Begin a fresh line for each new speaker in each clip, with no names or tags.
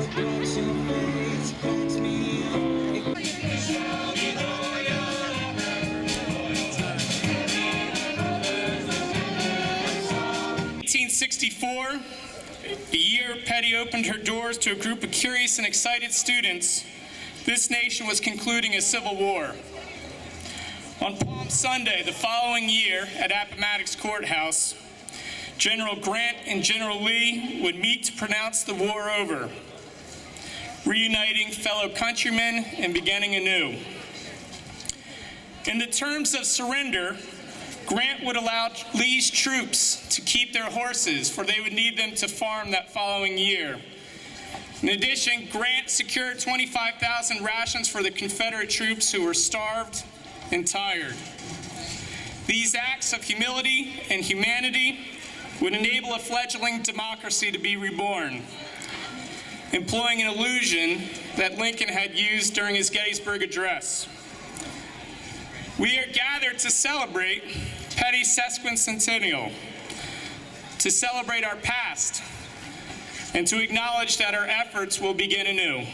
1864, the year Peddie opened her doors to a group of curious and excited students, this nation was concluding a civil war. On Palm Sunday, the following year at Appomattox Courthouse, General Grant and General Lee would meet to pronounce the war over, reuniting fellow countrymen and beginning anew. In the terms of surrender, Grant would allow Lee's troops to keep their horses, for they would need them to farm that following year. In addition, Grant secured 25,000 rations for the Confederate troops who were starved and tired. These acts of humility and humanity would enable a fledgling democracy to be reborn, employing an illusion that Lincoln had used during his Gettysburg Address. We are gathered to celebrate Peddie's sesquicentennial, to celebrate our past, and to acknowledge that our efforts will begin anew.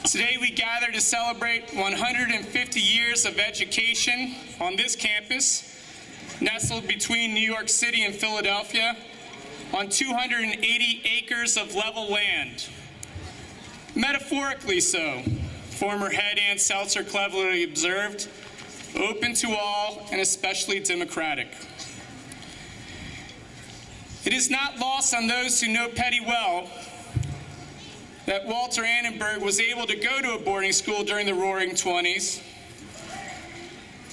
Today we gather to celebrate 150 years of education on this campus, nestled between New York City and Philadelphia, on 280 acres of level land. Metaphorically so, former head Ann Seltzer cleverly observed, open to all and especially democratic. It is not lost on those who know Peddie well that Walter Annenberg was able to go to a boarding school during the Roaring '20s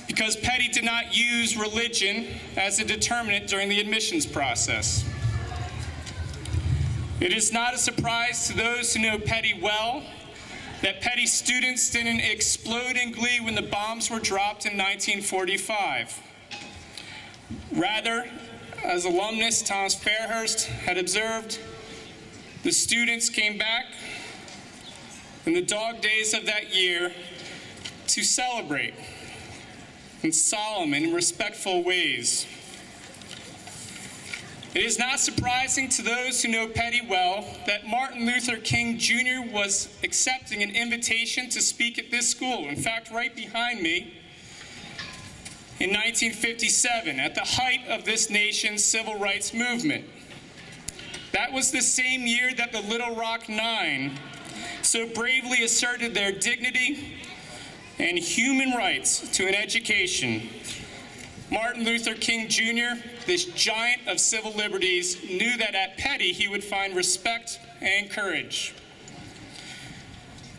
because Peddie did not use religion as a determinant during the admissions process. It is not a surprise to those who know Peddie well that Peddie students didn't explode in glee when the bombs were dropped in 1945. Rather, as alumnus Thomas Fairhurst had observed, the students came back in the dog days of that year to celebrate in solemn and respectful ways. It is not surprising to those who know Peddie well that Martin Luther King Jr. was accepting an invitation to speak at this school. In fact, right behind me, in 1957, at the height of this nation's civil rights movement. That was the same year that the Little Rock Nine so bravely asserted their dignity and human rights to an education. Martin Luther King Jr., this giant of civil liberties, knew that at Peddie he would find respect and courage.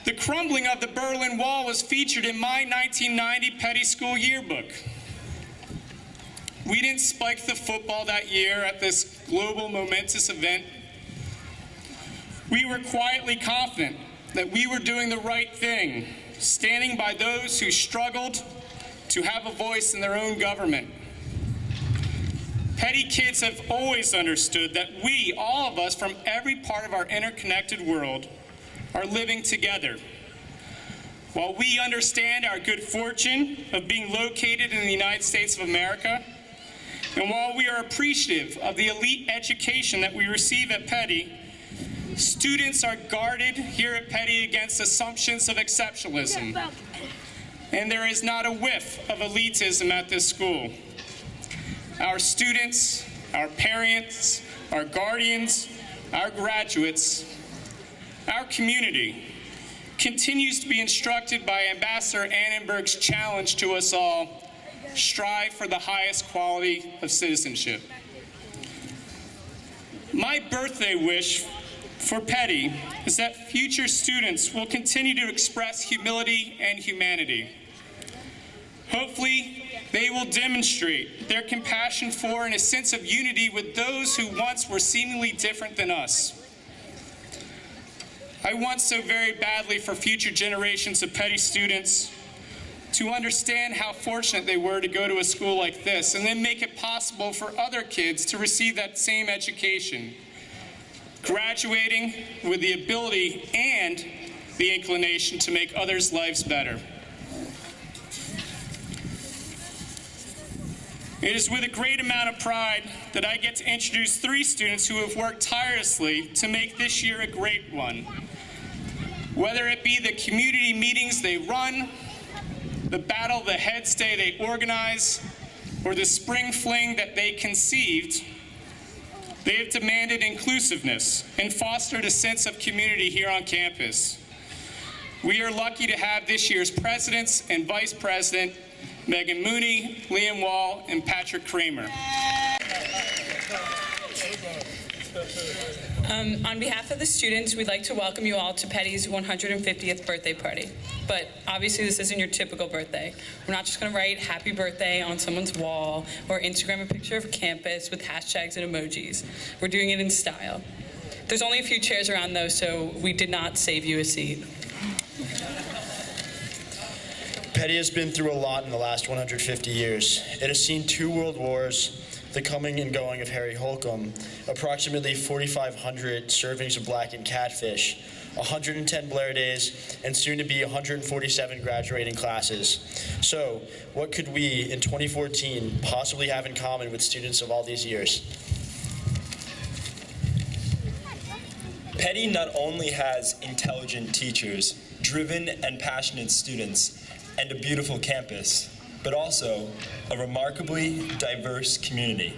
The crumbling of the Berlin Wall was featured in my 1990 Peddie School yearbook. We didn't spike the football that year at this global momentous event. We were quietly confident that we were doing the right thing, standing by those who struggled to have a voice in their own government. Peddie kids have always understood that we, all of us from every part of our interconnected world, are living together. While we understand our good fortune of being located in the United States of America, and while we are appreciative of the elite education that we receive at Peddie, students are guarded here at Peddie against assumptions of exceptionalism. And there is not a whiff of elitism at this school. Our students, our parents, our guardians, our graduates, our community continues to be instructed by Ambassador Annenberg's challenge to us all: strive for the highest quality of citizenship. My birthday wish for Peddie is that future students will continue to express humility and humanity. Hopefully, they will demonstrate their compassion for and a sense of unity with those who once were seemingly different than us. I want so very badly for future generations of Peddie students to understand how fortunate they were to go to a school like this, and then make it possible for other kids to receive that same education, graduating with the ability and the inclination to make others' lives better. It is with a great amount of pride that I get to introduce 3 students who have worked tirelessly to make this year a great one. Whether it be the community meetings they run, the Battle of the Heads Day they organize, or the spring fling that they conceived, they have demanded inclusiveness and fostered a sense of community here on campus. We are lucky to have this year's presidents and vice president, Megan Mooney, Liam Wall, and Patrick Kramer.
On behalf of the students, we'd like to welcome you all to Peddie's 150th birthday party. But obviously this isn't your typical birthday. We're not just going to write happy birthday on someone's wall or Instagram a picture of campus with hashtags and emojis. We're doing it in style. There's only a few chairs around though, so we did not save you a seat.
Peddie has been through a lot in the last 150 years. It has seen 2 world wars, the coming and going of Harry Holcomb, approximately 4,500 servings of blackened catfish, 110 Blair Days, and soon to be 147 graduating classes. So, what could we in 2014 possibly have in common with students of all these years?
Peddie not only has intelligent teachers, driven and passionate students, and a beautiful campus, but also a remarkably diverse community.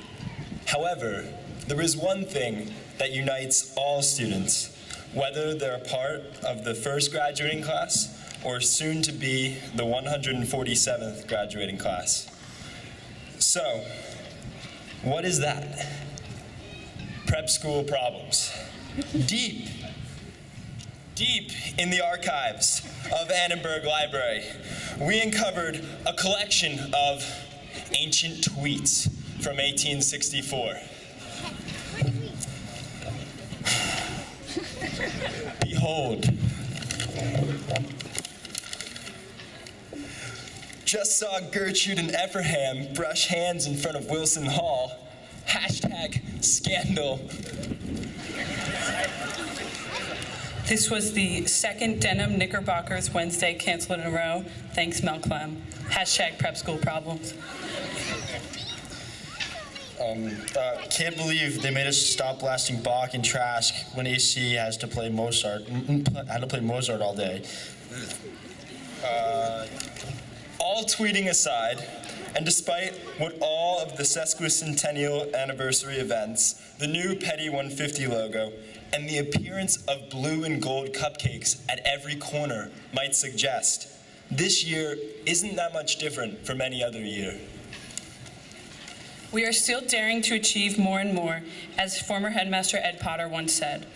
However, there is one thing that unites all students, whether they're a part of the first graduating class or soon to be the 147th graduating class. So, what is that? Prep school problems. Deep in the archives of Annenberg Library, we uncovered a collection of ancient tweets from 1864. Behold. Just saw Gertrude and Effingham brush hands in front of Wilson Hall. Hashtag scandal.
This was the second Denim Knickerbockers Wednesday canceled in a row. Thanks, Mel Clem. Hashtag prep school problems.
Can't believe they made us stop blasting Bach and Trask when AC had to play Mozart all day.
All tweeting aside, and despite what all of the sesquicentennial anniversary events, the new Peddie 150 logo, and the appearance of blue and gold cupcakes at every corner might suggest, this year isn't that much different from any other year.
We are still daring to achieve more and more, as former headmaster Ed Potter once said.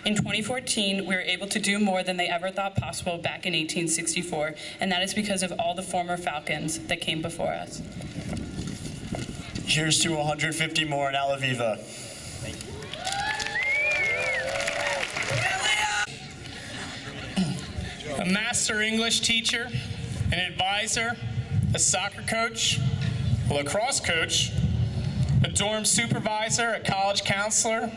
In 2014, we were able to do more than they ever thought possible back in 1864, and that is because of all the former Falcons that came before us.
Here's to 150 more in Ala Viva.
A master English teacher, an advisor, a soccer coach, a lacrosse coach, a dorm supervisor, a college counselor,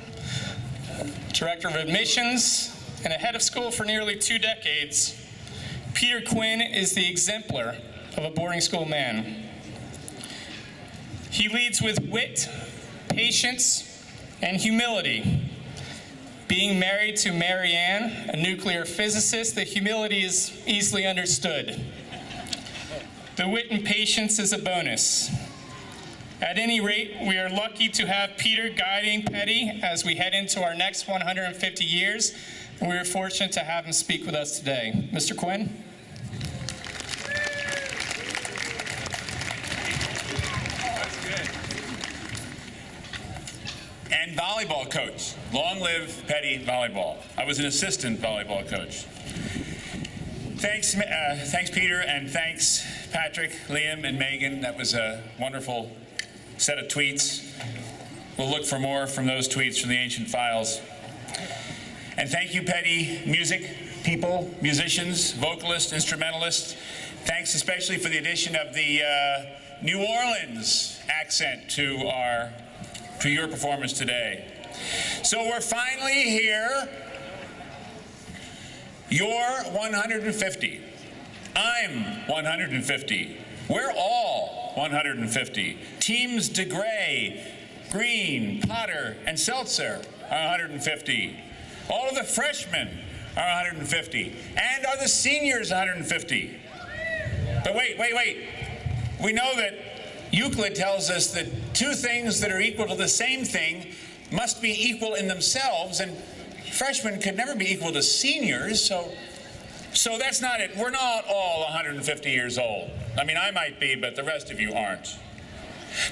director of admissions, and a head of school for nearly 2 decades, Peter Quinn is the exemplar of a boarding school man. He leads with wit, patience, and humility. Being married to Mary Ann, a nuclear physicist, the humility is easily understood. The wit and patience is a bonus. At any rate, we are lucky to have Peter guiding Peddie as we head into our next 150 years, and we are fortunate to have him speak with us today. Mr. Quinn?
And volleyball coach. Long live Peddie volleyball. I was an assistant volleyball coach. Thanks, Peter, and thanks, Patrick, Liam, and Megan. That was a wonderful set of tweets. We'll look for more from those tweets from the ancient files. And thank you, Peddie music people, musicians, vocalists, instrumentalists. Thanks especially for the addition of the New Orleans accent to your performance today. So we're finally here. You're 150. I'm 150. We're all 150. Teams DeGray, Green, Potter, and Seltzer are 150. All of the freshmen are 150. And are the seniors 150? But wait. We know that Euclid tells us that two things that are equal to the same thing must be equal in themselves, and freshmen could never be equal to seniors, so that's not it. We're not all 150 years old. I mean, I might be, but the rest of you aren't.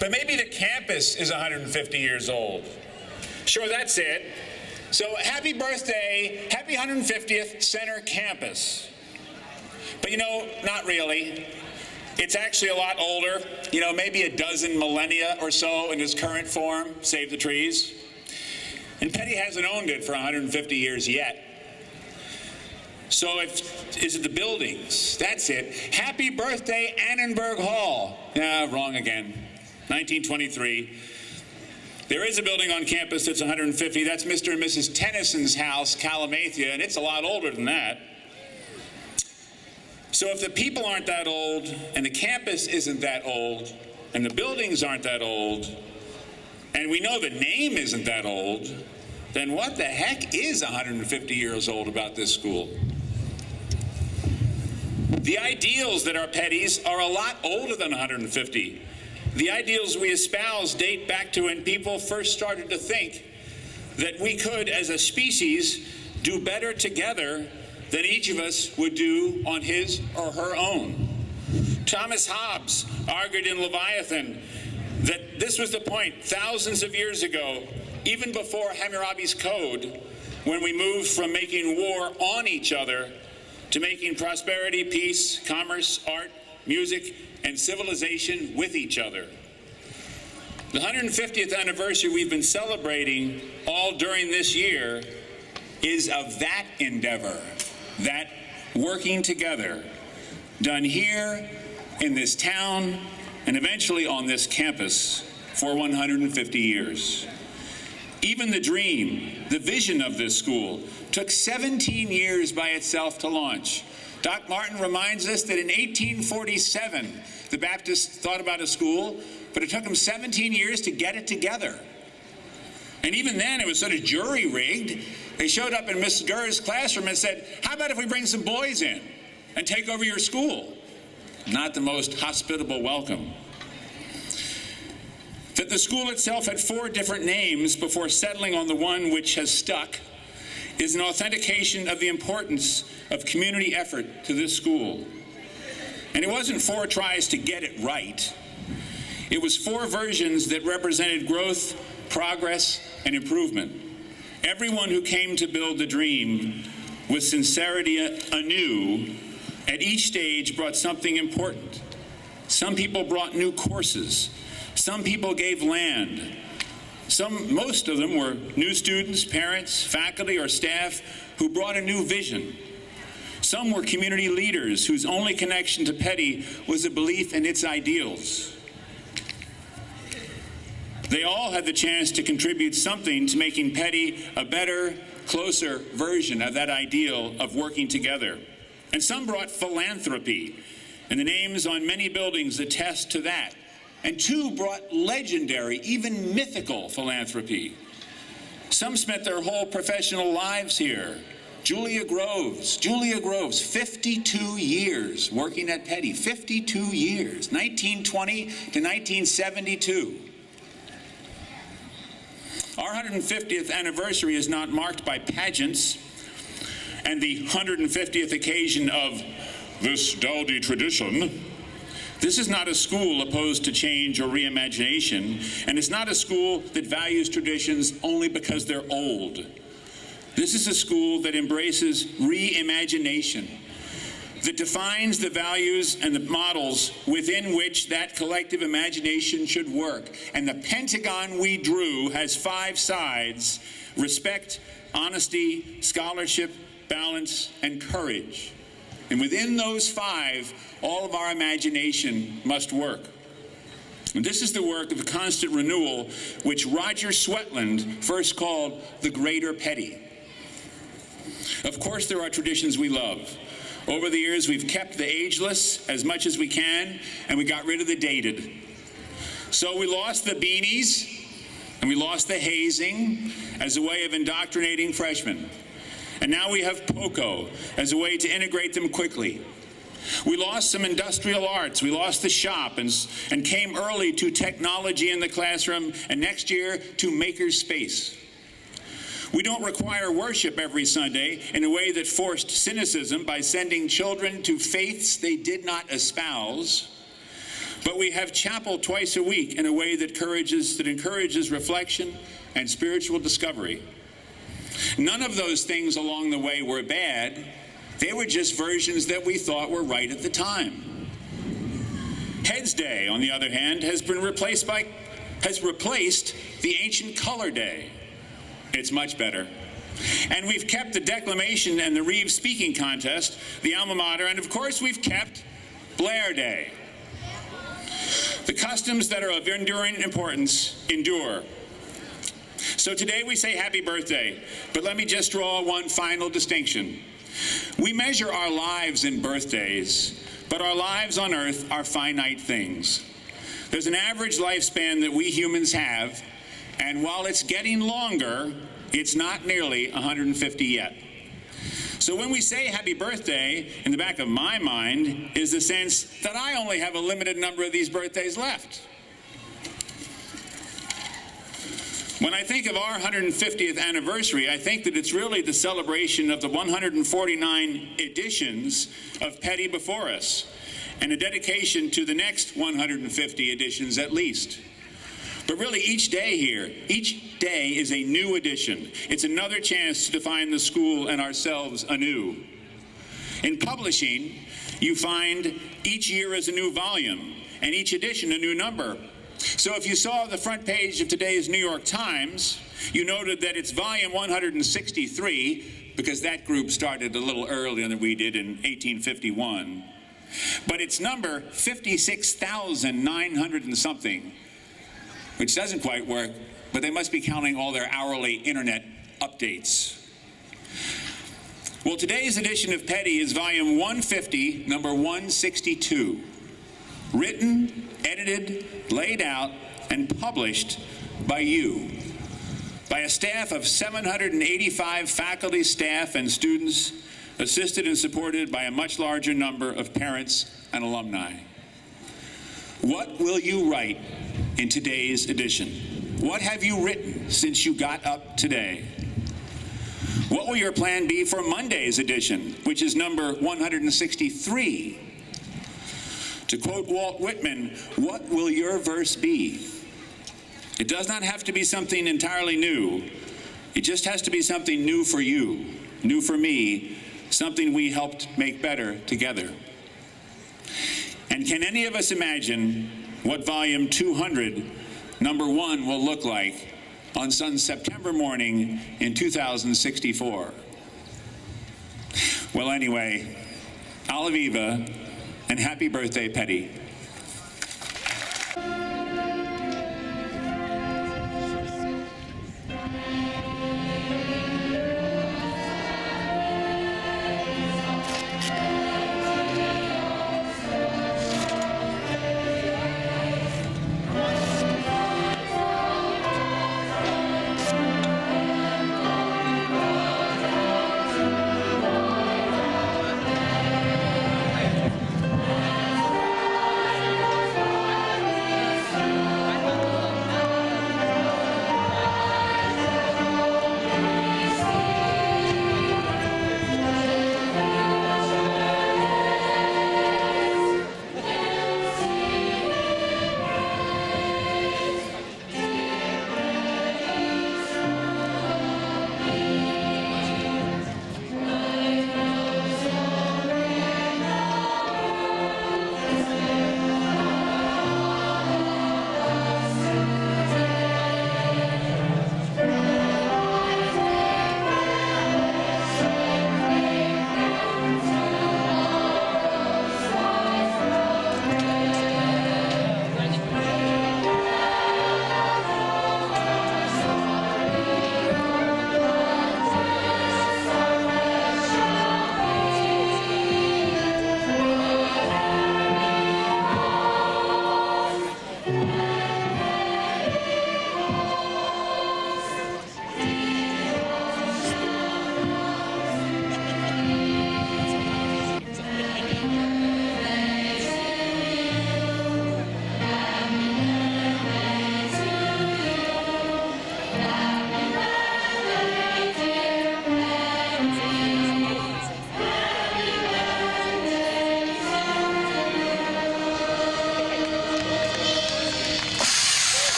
But maybe the campus is 150 years old. Sure, that's it. So happy birthday, happy 150th Center Campus. But not really. It's actually a lot older, maybe a dozen millennia or so in its current form, save the trees. And Peddie hasn't owned it for 150 years yet. So is it the buildings? That's it. Happy birthday, Annenberg Hall. Wrong again. 1923. There is a building on campus that's 150. That's Mr. and Mrs. Tennyson's house, Kalamathia, and it's a lot older than that. So if the people aren't that old, and the campus isn't that old, and the buildings aren't that old, and we know the name isn't that old, then what the heck is 150 years old about this school? The ideals that are Peddie's are a lot older than 150. The ideals we espouse date back to when people first started to think that we could, as a species, do better together than each of us would do on his or her own. Thomas Hobbes argued in Leviathan that this was the point thousands of years ago, even before Hammurabi's Code, when we moved from making war on each other to making prosperity, peace, commerce, art, music, and civilization with each other. The 150th anniversary we've been celebrating all during this year is of that endeavor, that working together, done here in this town and eventually on this campus for 150 years. Even the dream, the vision of this school, took 17 years by itself to launch. Doc Martin reminds us that in 1847, the Baptists thought about a school, but it took them 17 years to get it together. And even then, it was sort of jury-rigged. They showed up in Mrs. Gurr's classroom and said, how about if we bring some boys in and take over your school? Not the most hospitable welcome. That the school itself had 4 different names before settling on the one which has stuck is an authentication of the importance of community effort to this school. And it wasn't 4 tries to get it right. It was 4 versions that represented growth, progress, and improvement. Everyone who came to build the dream with sincerity anew at each stage brought something important. Some people brought new courses. Some people gave land. Most of them were new students, parents, faculty, or staff who brought a new vision. Some were community leaders whose only connection to Peddie was a belief in its ideals. They all had the chance to contribute something to making Peddie a better, closer version of that ideal of working together. And some brought philanthropy, and the names on many buildings attest to that. And 2 brought legendary, even mythical philanthropy. Some spent their whole professional lives here. Julia Groves, 52 years working at Peddie, 52 years, 1920 to 1972. Our 150th anniversary is not marked by pageants and the 150th occasion of this dowdy tradition. This is not a school opposed to change or reimagination, and it's not a school that values traditions only because they're old. This is a school that embraces reimagination, that defines the values and the models within which that collective imagination should work. And the pentagon we drew has 5 sides: respect, honesty, scholarship, balance, and courage. And within those 5, all of our imagination must work. And this is the work of constant renewal, which Roger Sweatland first called the Greater Peddie. Of course, there are traditions we love. Over the years, we've kept the ageless as much as we can, and we got rid of the dated. So we lost the beanies, and we lost the hazing as a way of indoctrinating freshmen. And now we have POCO as a way to integrate them quickly. We lost some industrial arts, we lost the shop, and came early to technology in the classroom, and next year to makerspace. We don't require worship every Sunday in a way that forced cynicism by sending children to faiths they did not espouse. But we have chapel twice a week in a way that encourages reflection and spiritual discovery. None of those things along the way were bad. They were just versions that we thought were right at the time. Heads Day, on the other hand, has replaced the ancient Color Day. It's much better. And we've kept the declamation and the Reeves speaking contest, the alma mater, and of course we've kept Blair Day. The customs that are of enduring importance endure. So today we say happy birthday, but let me just draw one final distinction. We measure our lives in birthdays, but our lives on earth are finite things. There's an average lifespan that we humans have, and while it's getting longer, it's not nearly 150 yet. So when we say happy birthday, in the back of my mind is the sense that I only have a limited number of these birthdays left. When I think of our 150th anniversary, I think that it's really the celebration of the 149 editions of Peddie before us, and a dedication to the next 150 editions at least. But really, each day is a new edition. It's another chance to define the school and ourselves anew. In publishing, you find each year is a new volume, and each edition a new number. So if you saw the front page of today's New York Times, you noted that it's volume 163, because that group started a little earlier than we did in 1851. But it's number 56,900 and something, which doesn't quite work, but they must be counting all their hourly internet updates. Well, today's edition of Peddie is volume 150, number 162. Written, edited, laid out, and published by you. By a staff of 785 faculty, staff, and students, assisted and supported by a much larger number of parents and alumni. What will you write in today's edition? What have you written since you got up today? What will your plan be for Monday's edition, which is number 163? To quote Walt Whitman, what will your verse be? It does not have to be something entirely new. It just has to be something new for you, new for me, something we helped make better together. And can any of us imagine what volume 200, number 1, will look like on some September morning in 2064? Well, anyway, Viva, and happy birthday, Peddie.